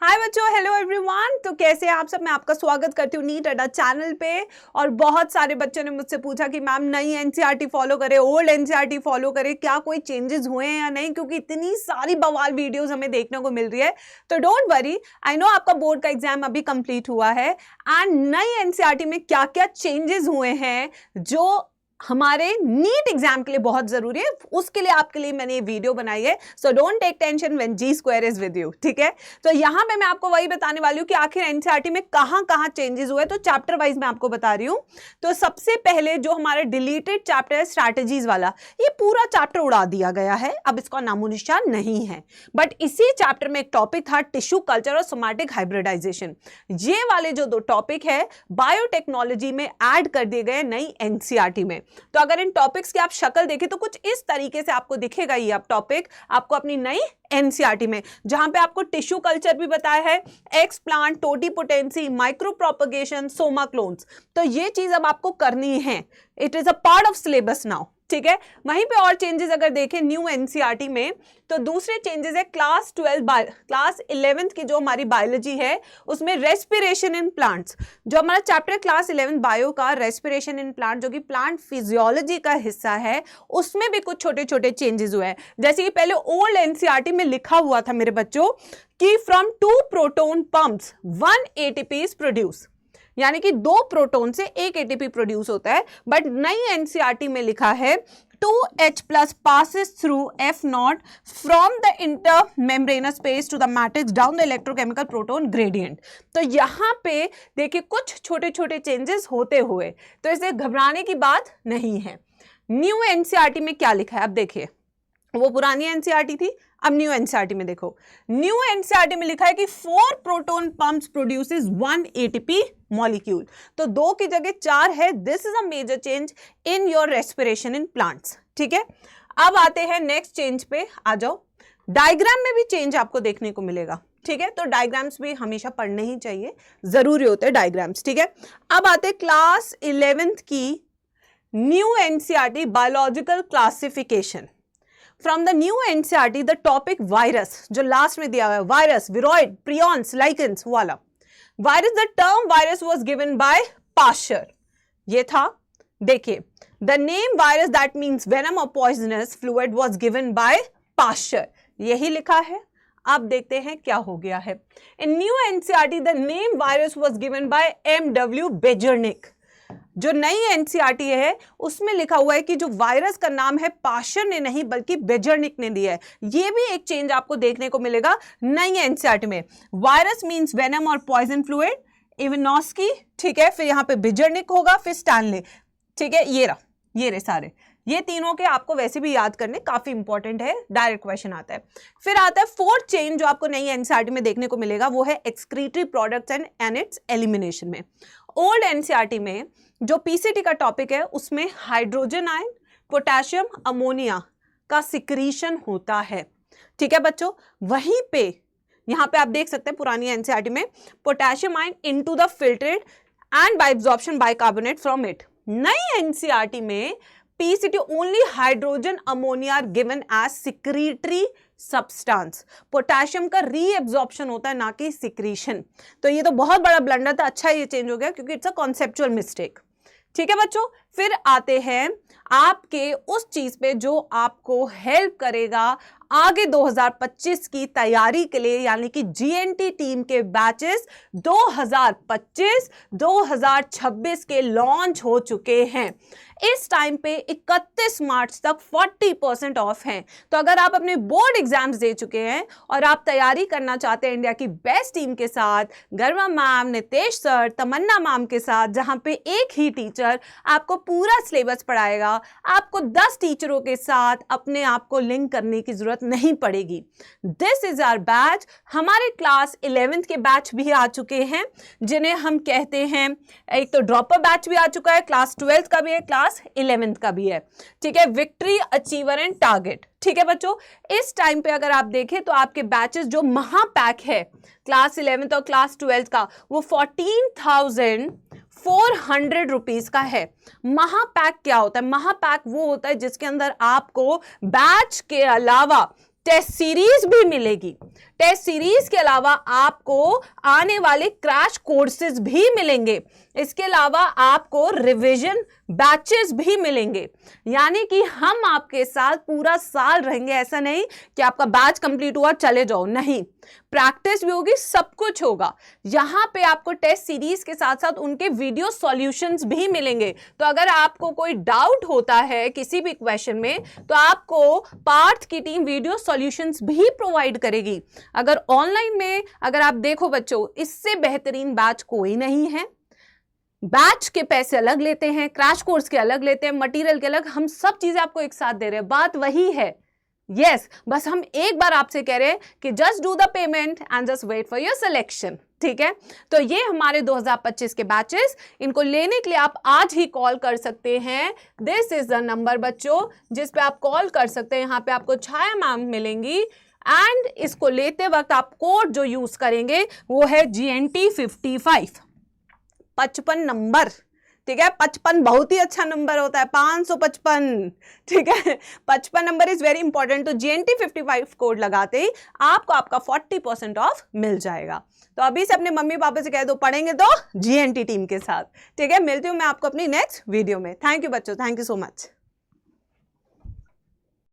हाय बच्चों, hello everyone. तो कैसे हैं आप सब? मैं आपका स्वागत करती हूँ नीट अड्डा चैनल पे। और बहुत सारे बच्चों ने मुझसे पूछा कि मैम नई एनसीईआरटी फॉलो करें, ओल्ड एनसीईआरटी फॉलो करें, क्या कोई चेंजेस हुए हैं या नहीं, क्योंकि इतनी सारी बवाल वीडियोस हमें देखने को मिल रही है। तो डोंट वरी, आई नो आपका बोर्ड का एग्जाम अभी कंप्लीट हुआ है एंड नई एनसीईआरटी में क्या क्या चेंजेस हुए हैं जो हमारे नीट एग्जाम के लिए बहुत जरूरी है, उसके लिए आपके लिए मैंने ये वीडियो बनाई है। So don't take tension when G square is with you, ठीक है। तो यहां पे मैं आपको वही बताने वाली हूं कि आखिर एनसीईआरटी में कहां कहां चेंजेस हुए। तो चैप्टर वाइज मैं आपको बता रही हूं। तो सबसे पहले जो हमारा डिलीटेड चैप्टर है स्ट्रैटेजीज वाला, ये पूरा चैप्टर उड़ा दिया गया है, अब इसका नामो निशान नहीं है। बट इसी चैप्टर में एक टॉपिक था टिश्यू कल्चर और सोमैटिक हाइब्रिडाइजेशन। ये वाले जो दो टॉपिक है बायोटेक्नोलॉजी में ऐड कर दिए गए नई एनसीईआरटी में। तो अगर इन टॉपिक्स की आप शक्ल देखें तो कुछ इस तरीके से आपको दिखेगा ये अब टॉपिक आपको अपनी नई एनसीईआरटी में, जहां पे आपको टिश्यू कल्चर भी बताया है, x plant, totipotency, micro propagation, Soma clones. तो ये चीज अब आपको करनी है, it is a part of syllabus now, ठीक है। वहीं पे और चेंजेस अगर देखें न्यू एनसीईआरटी में, तो दूसरे चेंजेस है क्लास 11th की जो हमारी बायोलॉजी है उसमें रेस्पिरेशन इन प्लांट्स। जो हमारा चैप्टर क्लास 11 बायो का रेस्पिरेशन इन प्लांट, जो कि प्लांट फिजियोलॉजी का हिस्सा है, उसमें भी कुछ छोटे छोटे चेंजेस हुए हैं। जैसे कि पहले ओल्ड एनसीईआरटी में लिखा हुआ था मेरे बच्चों कि from 2 proton pumps 1 ATP is produce, यानी कि 2 प्रोटोन से 1 ATP प्रोड्यूस होता है। बट नई एनसीईआरटी में लिखा है 2H plus passes through F0 from the intermembranous space to the matrix down the electrochemical proton gradient। तो यहां पे देखिए कुछ छोटे छोटे चेंजेस होते हुए, तो इसे घबराने की बात नहीं है। न्यू एनसीईआरटी में क्या लिखा है अब देखिए, वो पुरानी एनसीईआरटी थी, अब न्यू एनसीईआरटी में देखो। न्यू एनसीईआरटी में लिखा है कि 4 proton pumps produces 1 ATP molecule, तो 2 की जगह 4 है। This is a major change in your respiration in plants, ठीक है। अब आते हैं नेक्स्ट चेंज पे, आ जाओ। डायग्राम में भी चेंज आपको देखने को मिलेगा, ठीक है। तो डायग्राम्स भी हमेशा पढ़ने ही चाहिए, जरूरी होते हैं डायग्राम्स, ठीक है। अब आते हैं क्लास 11th की new NCERT biological classification. From the new NCERT the topic virus, जो लास्ट में दिया हुआ है, वायरस, विरोइड, प्रियॉन्स, लाइकेंस वाला virus. The term virus was given by Pasteur, ये था। देखिए the name virus that means venom और poisonous fluid was given by Pasteur, यही लिखा है। अब देखते हैं क्या हो गया है। In new NCERT the name virus was given by MW Beijerinck. जो नई एनसीईआरटी है उसमें लिखा हुआ है कि जो वायरस का नाम है पाश्चर ने नहीं बल्कि बेजर्निक ने दिया है। ये भी एक चेंज आपको देखने को मिलेगा नई एनसीईआरटी में। वायरस मींस वेनम और पॉइजन फ्लूइड, इवानोस्की, ठीक है। फिर यहां पे बेजर्निक होगा, फिर स्टैनले, ठीक है। ये रहे सारे, ये तीनों के आपको वैसे भी याद करने काफी इंपॉर्टेंट है, डायरेक्ट क्वेश्चन आता है। फिर आता है 4th चेंज जो आपको नई एनसीईआरटी में देखने को मिलेगा, वो है excretory products and it's elimination में। ओल्ड एनसीईआरटी में जो पीसीटी का टॉपिक है उसमें हाइड्रोजन आयन, पोटेशियम, अमोनिया का सिक्रीशन होता है, ठीक है बच्चों। वहीं पे यहां पे आप देख सकते हैं पुरानी एनसीईआरटी में potassium ion into the filtrate and by absorption bicarbonate from it. नई एनसीईआरटी में PCT only hydrogen ammonia are given as secretory substance. Potassium का रीएब्जॉर्प्शन होता है, ना कि सिक्रीशन। तो ये तो बहुत बड़ा ब्लंडर था, अच्छा ये चेंज हो गया क्योंकि इट्स अ कॉन्सेप्चुअल मिस्टेक, ठीक है बच्चों। फिर आते हैं आपके उस चीज पे जो आपको हेल्प करेगा आगे 2025 की तैयारी के लिए, यानी कि जीएनटी टीम के बैचेस 2025-2026 के लॉन्च हो चुके हैं। इस टाइम पे 31 मार्च तक 40% ऑफ हैं। तो अगर आप अपने बोर्ड एग्जाम्स दे चुके हैं और आप तैयारी करना चाहते हैं इंडिया की बेस्ट टीम के साथ, गर्मा मैम, नितेश सर, तमन्ना मैम के साथ, जहां पे एक ही टीचर आपको पूरा सिलेबस पढ़ाएगा, आपको 10 टीचरों के साथ अपने आप को लिंक करने की जरूरत नहीं पड़ेगी। This is our batch. हमारे क्लास 11th के बैच भी आ चुके हैं, जिन्हें हम कहते हैं, एक तो ड्रॉपर बैच भी आ चुका है, क्लास 12th का भी है, क्लास 11th का भी है, ठीक है। विक्ट्री, अचीवर एंड टारगेट, ठीक है बच्चों। इस टाइम पे अगर आप देखें तो आपके बैचेस जो महापैक है क्लास 11th और क्लास 12th का, वो 14,400 रुपीज का है। महापैक क्या होता है? महापैक वो होता है जिसके अंदर आपको बैच के अलावा टेस्ट सीरीज भी मिलेगी। टेस्ट सीरीज के अलावा आपको आने वाले क्रैश कोर्सेज भी मिलेंगे। इसके अलावा आपको रिवीजन बैचेस भी मिलेंगे, यानी कि हम आपके साथ पूरा साल रहेंगे। ऐसा नहीं कि आपका बैच कंप्लीट हुआ चले जाओ, नहीं, प्रैक्टिस भी होगी, सब कुछ होगा। यहां पे आपको टेस्ट सीरीज के साथ साथ उनके वीडियो सॉल्यूशंस भी मिलेंगे। तो अगर आपको कोई डाउट होता है किसी भी क्वेश्चन में, तो आपको पार्थ की टीम वीडियो सॉल्यूशंस भी प्रोवाइड करेगी। अगर ऑनलाइन में अगर आप देखो बच्चों, इससे बेहतरीन बैच कोई नहीं है। बैच के पैसे अलग लेते हैं, क्रैश कोर्स के अलग लेते हैं, मटेरियल के अलग, हम सब चीजें आपको एक साथ दे रहे हैं। बात वही है, यस, बस हम एक बार आपसे कह रहे हैं कि just do the payment and just wait for your selection. ठीक है, तो ये हमारे 2025 के बैचेस, इनको लेने के लिए आप आज ही कॉल कर सकते हैं। दिस इज द नंबर बच्चों जिस पे आप कॉल कर सकते हैं। यहाँ पे आपको छाया मैम मिलेंगी एंड इसको लेते वक्त आप कोड जो यूज करेंगे वो है GNT 55, 55 नंबर। ठीक है, 55 बहुत ही अच्छा नंबर होता है, 555। ठीक है, 55 नंबर इज वेरी इंपॉर्टेंट। तो GNT 55 कोड लगाते ही आपको आपका 40% ऑफ मिल जाएगा। तो अभी से अपने मम्मी पापा से कह दो, पढ़ेंगे तो GNT टीम के साथ। ठीक है, मिलती हूँ मैं आपको अपनी नेक्स्ट वीडियो में। थैंक यू बच्चों, थैंक यू सो मच।